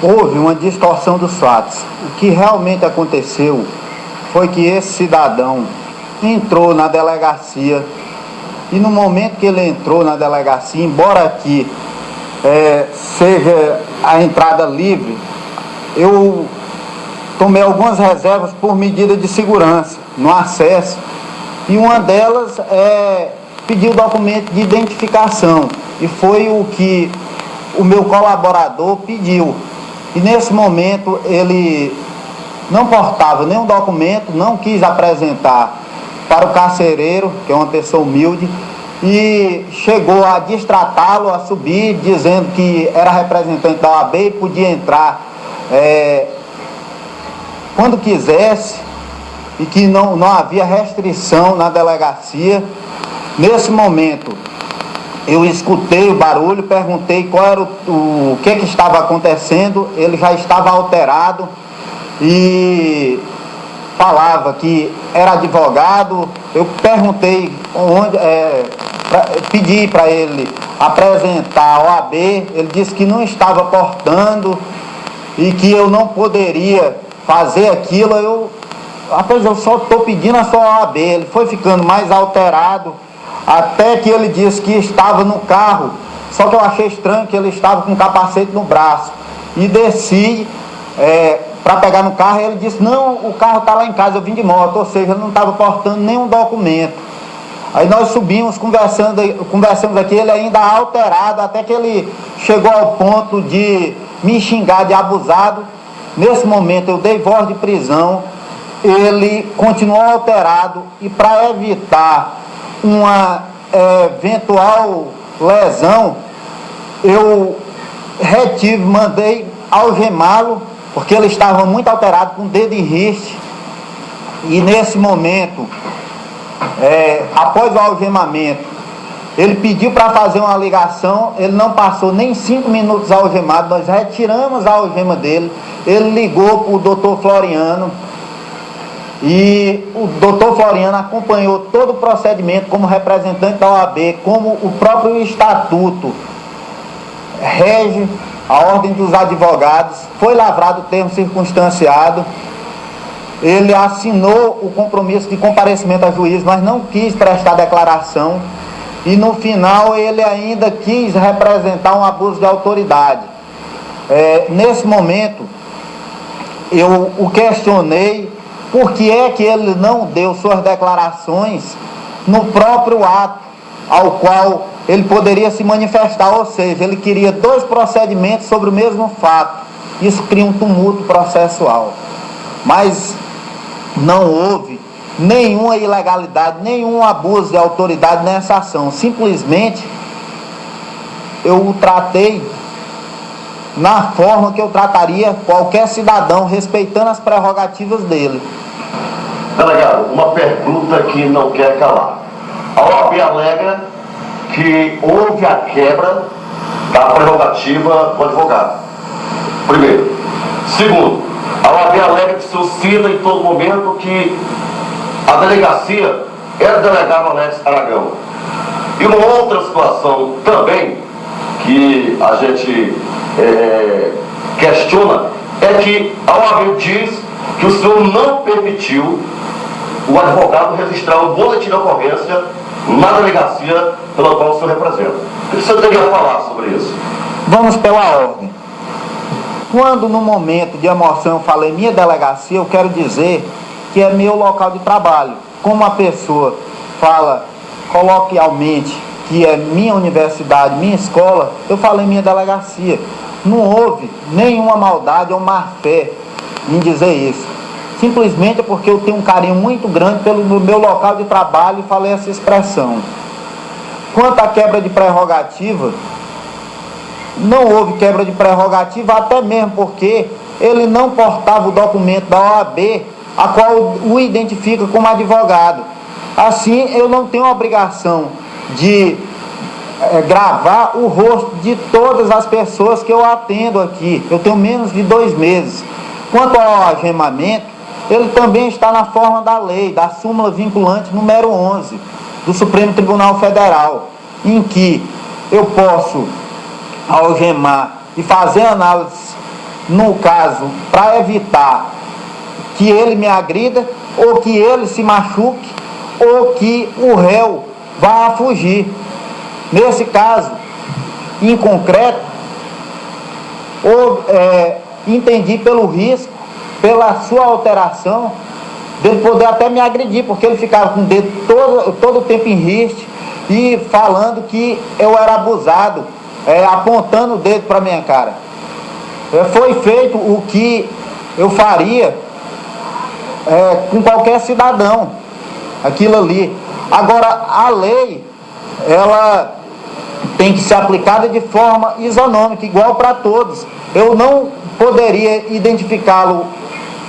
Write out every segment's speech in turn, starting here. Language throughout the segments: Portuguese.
houve uma distorção dos fatos. O que realmente aconteceu foi que esse cidadão entrou na delegacia e no momento que ele entrou na delegacia, embora aqui seja a entrada livre, eu tomei algumas reservas por medida de segurança no acesso, e uma delas é pedir o documento de identificação, e foi o que o meu colaborador pediu. E nesse momento ele não portava nenhum documento, não quis apresentar para o carcereiro, que é uma pessoa humilde, e chegou a destratá-lo, a subir, dizendo que era representante da OAB e podia entrar quando quisesse, e que não havia restrição na delegacia. Nesse momento eu escutei o barulho, perguntei qual era o que estava acontecendo. Ele já estava alterado e falava que era advogado. Eu perguntei onde, pedi para ele apresentar a OAB, ele disse que não estava portando e que eu não poderia fazer aquilo. Rapaz, eu só estou pedindo a sua OAB. Ele foi ficando mais alterado, até que ele disse que estava no carro, só que eu achei estranho que ele estava com um capacete no braço, e desci para pegar no carro, e ele disse, não, o carro está lá em casa, eu vim de moto, ou seja, ele não estava portando nenhum documento. Aí nós subimos, conversamos aqui, ele ainda alterado, até que ele chegou ao ponto de me xingar de abusado. Nesse momento eu dei voz de prisão, ele continuou alterado, e para evitar uma eventual lesão, eu mandei algemá-lo, porque ele estava muito alterado, com o dedo em riste. E nesse momento, após o algemamento, ele pediu para fazer uma ligação, ele não passou nem 5 minutos algemado, nós retiramos a algema dele, ele ligou para o doutor Floriano, e o doutor Floriano acompanhou todo o procedimento como representante da OAB, como o próprio estatuto rege a ordem dos advogados. Foi lavrado o termo circunstanciado, ele assinou o compromisso de comparecimento a juízo, mas não quis prestar declaração, e no final ele ainda quis representar um abuso de autoridade. Nesse momento eu o questionei por que é que ele não deu suas declarações no próprio ato ao qual ele poderia se manifestar, ou seja, ele queria 2 procedimentos sobre o mesmo fato. Isso cria um tumulto processual, mas não houve nenhuma ilegalidade, nenhum abuso de autoridade nessa ação. Simplesmente eu o tratei na forma que eu trataria qualquer cidadão, respeitando as prerrogativas dele. Delegado, uma pergunta que não quer calar. A OAB alega que houve a quebra da prerrogativa do advogado. Primeiro. Segundo, a OAB alega que se oscila em todo momento que a delegacia era do delegado Alex Aragão. E uma outra situação também que a gente questiona é que a OAB diz que o senhor não permitiu o advogado registrar um boletim de ocorrência na delegacia pela qual o senhor representa. O que o senhor teria a falar sobre isso? Vamos pela ordem. Quando no momento de emoção eu falei minha delegacia, eu quero dizer que é meu local de trabalho. Como a pessoa fala coloquialmente que é minha universidade, minha escola, eu falei minha delegacia. Não houve nenhuma maldade ou má fé em dizer isso. Simplesmente porque eu tenho um carinho muito grande pelo meu local de trabalho e falei essa expressão. Quanto à quebra de prerrogativa, não houve quebra de prerrogativa, até mesmo porque ele não portava o documento da OAB, a qual o identifica como advogado. Assim, eu não tenho a obrigação de gravar o rosto de todas as pessoas que eu atendo aqui. Eu tenho menos de 2 meses. Quanto ao algemamento, ele também está na forma da lei, da súmula vinculante número 11 do Supremo Tribunal Federal, em que eu posso algemar e fazer análise no caso, para evitar que ele me agrida, ou que ele se machuque, ou que o réu vá fugir. Nesse caso, em concreto, entendi pelo risco, pela sua alteração, dele poder até me agredir, porque ele ficava com o dedo todo o tempo em riste e falando que eu era abusado, apontando o dedo para minha cara. Foi feito o que eu faria com qualquer cidadão, aquilo ali. Agora, a lei, ela tem que ser aplicada de forma isonômica, igual para todos. Eu não poderia identificá-lo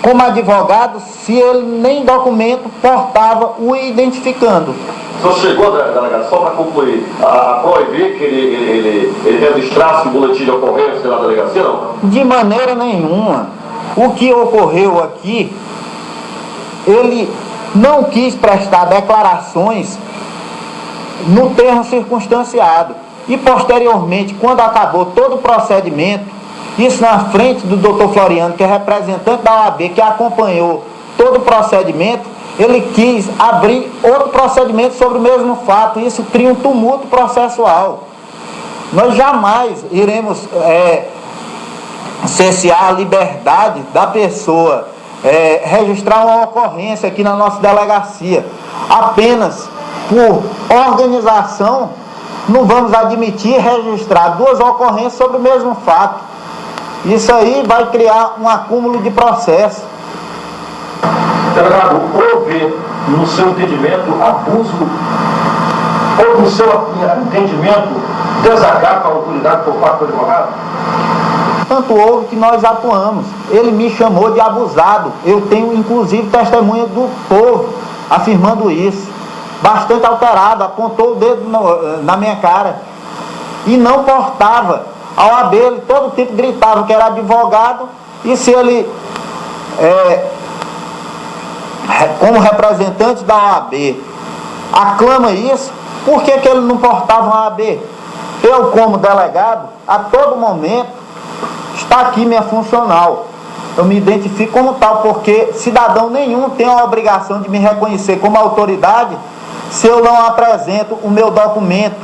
como advogado se ele nem documento portava o identificando. O senhor chegou, delegado, só para concluir, a proibir que ele registrasse o boletim de ocorrência na delegacia, não? De maneira nenhuma. O que ocorreu aqui, ele não quis prestar declarações no termo circunstanciado. E posteriormente, quando acabou todo o procedimento, isso na frente do Dr. Floriano, que é representante da OAB, que acompanhou todo o procedimento, ele quis abrir outro procedimento sobre o mesmo fato. Isso cria um tumulto processual. Nós jamais iremos cercear a liberdade da pessoa, registrar uma ocorrência aqui na nossa delegacia. Apenas por organização, não vamos admitir registrar duas ocorrências sobre o mesmo fato. Isso aí vai criar um acúmulo de processo. Delegado, houve, no seu entendimento, abuso, ou no seu entendimento, desacato à autoridade por parte do advogado? Tanto houve que nós atuamos. Ele me chamou de abusado. Eu tenho, inclusive, testemunha do povo afirmando isso. Bastante alterado, apontou o dedo na minha cara. E não portava. A OAB, ele todo tempo gritava que era advogado, e se ele, como representante da OAB, aclama isso, por que ele não portava uma OAB? Eu, como delegado, a todo momento, está aqui minha funcional. Eu me identifico como tal, porque cidadão nenhum tem a obrigação de me reconhecer como autoridade se eu não apresento o meu documento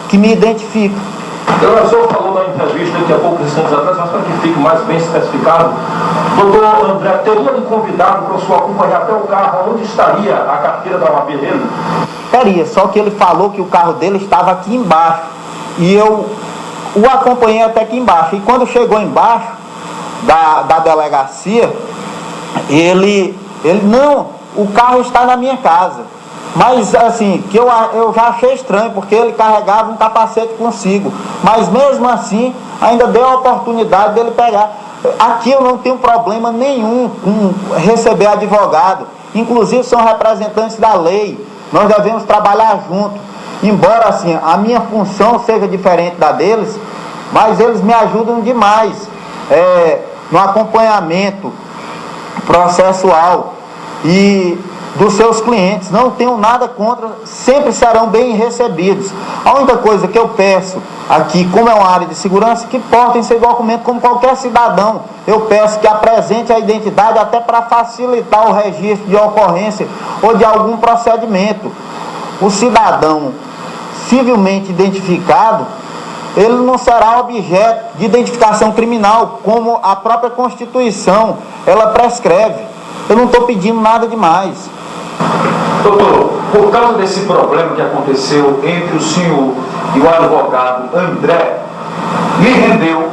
que me identifica. O senhor falou na entrevista que há poucos instantes atrás, mas para que fique mais bem especificado, doutor André, teria me convidado para o senhor acompanhar até o carro onde estaria a carteira da OAB dele? Teria, só que ele falou que o carro dele estava aqui embaixo, e eu o acompanhei até aqui embaixo, e quando chegou embaixo da delegacia, ele não, o carro está na minha casa. Mas assim, que eu já achei estranho, porque ele carregava um capacete consigo. Mas mesmo assim, ainda deu a oportunidade dele pegar. Aqui eu não tenho problema nenhum com receber advogado. Inclusive são representantes da lei. Nós devemos trabalhar junto. Embora assim, a minha função seja diferente da deles, mas eles me ajudam demais no acompanhamento processual e dos seus clientes. Não tenho nada contra, sempre serão bem recebidos. A única coisa que eu peço aqui, como é uma área de segurança, que portem seu documento como qualquer cidadão. Eu peço que apresente a identidade até para facilitar o registro de ocorrência ou de algum procedimento. O cidadão civilmente identificado, ele não será objeto de identificação criminal, como a própria Constituição, ela prescreve. Eu não estou pedindo nada demais. Doutor, por causa desse problema que aconteceu entre o senhor e o advogado André, lhe rendeu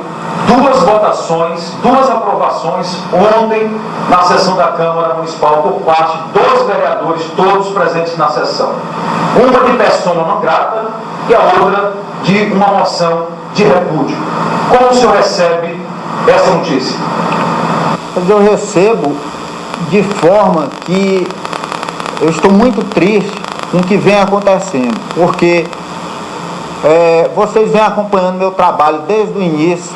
duas votações, duas aprovações ontem na sessão da Câmara Municipal por parte dos vereadores, todos presentes na sessão. Uma de persona não grata e a outra de uma moção de repúdio. Como o senhor recebe essa notícia? Eu recebo de forma que eu estou muito triste com o que vem acontecendo, porque vocês vêm acompanhando meu trabalho desde o início.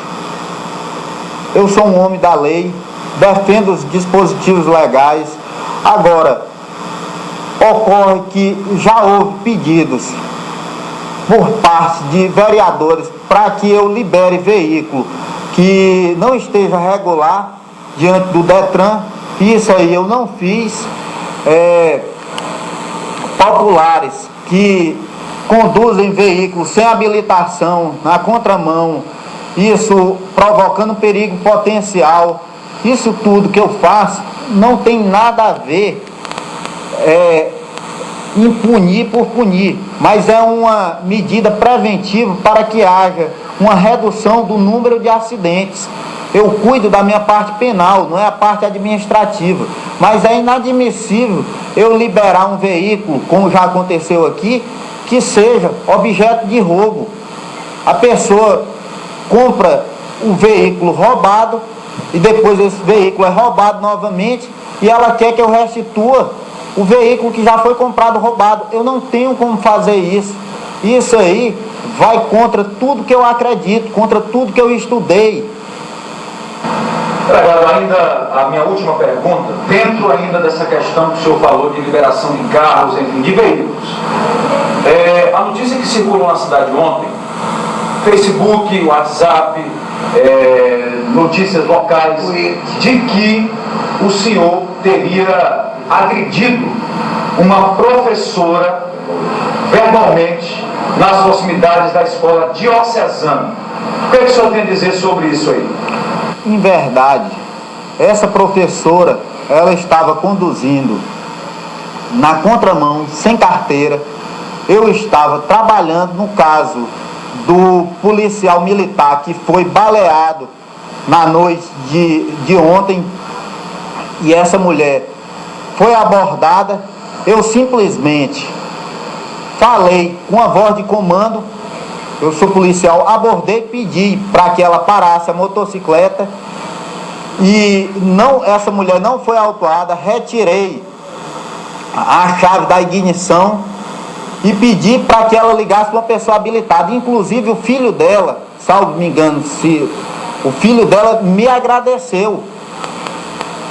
Eu sou um homem da lei, defendo os dispositivos legais. Agora, ocorre que já houve pedidos por parte de vereadores para que eu libere veículo que não esteja regular diante do Detran. Isso aí eu não fiz. Populares que conduzem veículos sem habilitação na contramão, isso provocando perigo potencial, isso tudo que eu faço não tem nada a ver em punir por punir, mas é uma medida preventiva para que haja uma redução do número de acidentes. Eu cuido da minha parte penal, não é a parte administrativa, mas é inadmissível eu liberar um veículo, como já aconteceu aqui, que seja objeto de roubo. A pessoa compra o veículo roubado e depois esse veículo é roubado novamente e ela quer que eu restitua o veículo que já foi comprado roubado. Eu não tenho como fazer isso. Isso aí vai contra tudo que eu acredito, contra tudo que eu estudei. Ainda a minha última pergunta, dentro ainda dessa questão que o senhor falou de liberação de carros, enfim, de veículos. A notícia que circulou na cidade ontem, Facebook, WhatsApp, notícias locais, de que o senhor teria agredido uma professora verbalmente nas proximidades da escola diocesana. O que é que o senhor tem a dizer sobre isso aí? Em verdade, essa professora, ela estava conduzindo na contramão, sem carteira. Eu estava trabalhando no caso do policial militar que foi baleado na noite de ontem, e essa mulher foi abordada. Eu simplesmente falei com a voz de comando, eu sou policial, abordei, pedi para que ela parasse a motocicleta e essa mulher não foi autuada. Retirei a chave da ignição e pedi para que ela ligasse para uma pessoa habilitada. Inclusive o filho dela, salvo me engano, o filho dela me agradeceu,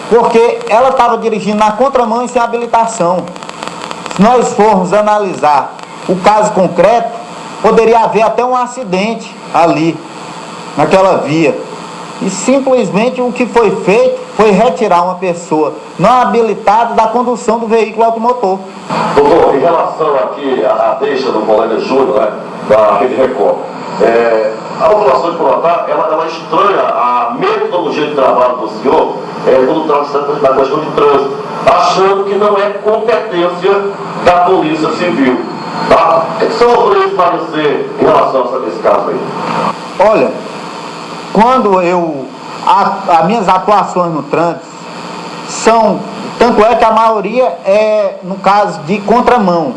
porque ela estava dirigindo na contramão e sem habilitação. Se nós formos analisar o caso concreto, poderia haver até um acidente ali, naquela via. E simplesmente o que foi feito foi retirar uma pessoa não habilitada da condução do veículo automotor. Doutor, em relação aqui à deixa do colega Júnior, né, da Rede Record, a população de Corotá, ela estranha a metodologia de trabalho do senhor quando trata da questão de trânsito, achando que não é competência da Polícia Civil. Tá? O que são os três parecer em relação a esse caso aí? Olha, quando as minhas atuações no trânsito são, tanto é que a maioria é no caso de contramão.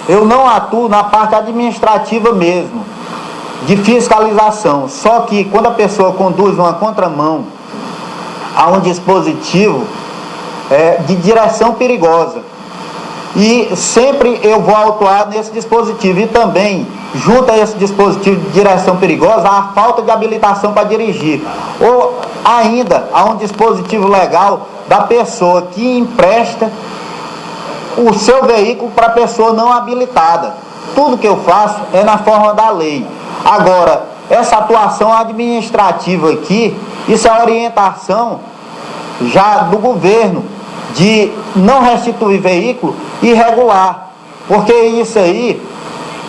Eu não atuo na parte administrativa mesmo, de fiscalização. Só que quando a pessoa conduz uma contramão, há um dispositivo de direção perigosa. E sempre eu vou autuar nesse dispositivo. E também, junto a esse dispositivo de direção perigosa, a falta de habilitação para dirigir. Ou ainda, há um dispositivo legal da pessoa que empresta o seu veículo para a pessoa não habilitada. Tudo que eu faço é na forma da lei. Agora, essa atuação administrativa aqui, isso é orientação já do governo, de não restituir veículo irregular, porque isso aí,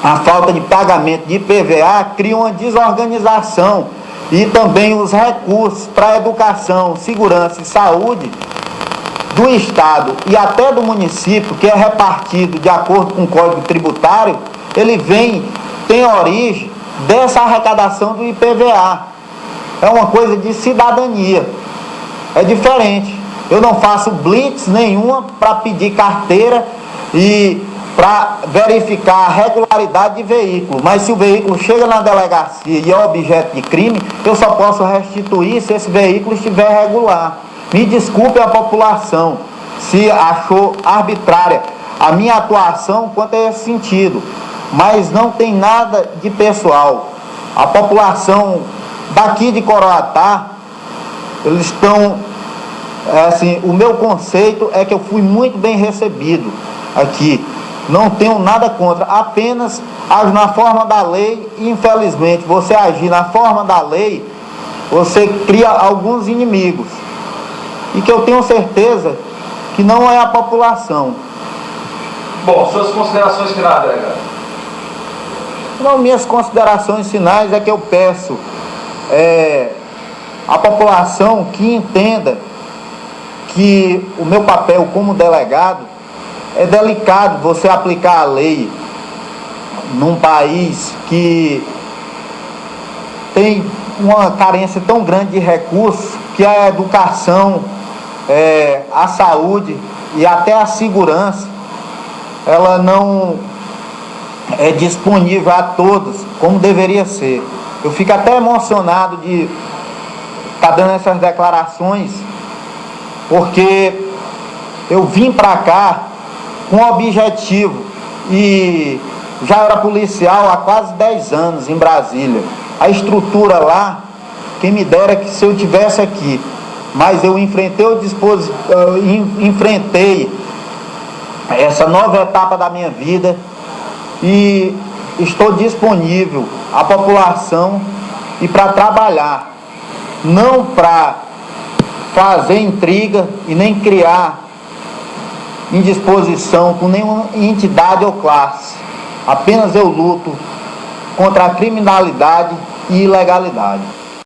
a falta de pagamento de IPVA cria uma desorganização, e também os recursos para educação, segurança e saúde do Estado e até do município, que é repartido de acordo com o Código Tributário, ele tem origem dessa arrecadação do IPVA. É uma coisa de cidadania, é diferente. Eu não faço blitz nenhuma para pedir carteira e para verificar a regularidade de veículo, mas se o veículo chega na delegacia e é objeto de crime, eu só posso restituir se esse veículo estiver regular. Me desculpe a população se achou arbitrária a minha atuação quanto a esse sentido, mas não tem nada de pessoal. A população daqui de Coroatá, eles estão, assim, o meu conceito é que eu fui muito bem recebido aqui. não tenho nada contra, apenas agir na forma da lei. E infelizmente, você agir na forma da lei, você cria alguns inimigos, e que eu tenho certeza que não é a população. Bom, suas considerações finais, delegado. Não, minhas considerações finais é que eu peço à população que entenda que o meu papel como delegado é delicado você aplicar a lei num país que tem uma carência tão grande de recursos, que a educação, a saúde e até a segurança, ela não é disponível a todos como deveria ser. Eu fico até emocionado de estar dando essas declarações, porque eu vim para cá com um objetivo, e já era policial há quase 10 anos em Brasília. A estrutura lá, quem me dera que se eu tivesse aqui, mas eu enfrentei essa nova etapa da minha vida, e estou disponível à população e para trabalhar, não para fazer intriga e nem criar indisposição com nenhuma entidade ou classe. Apenas eu luto contra a criminalidade e ilegalidade.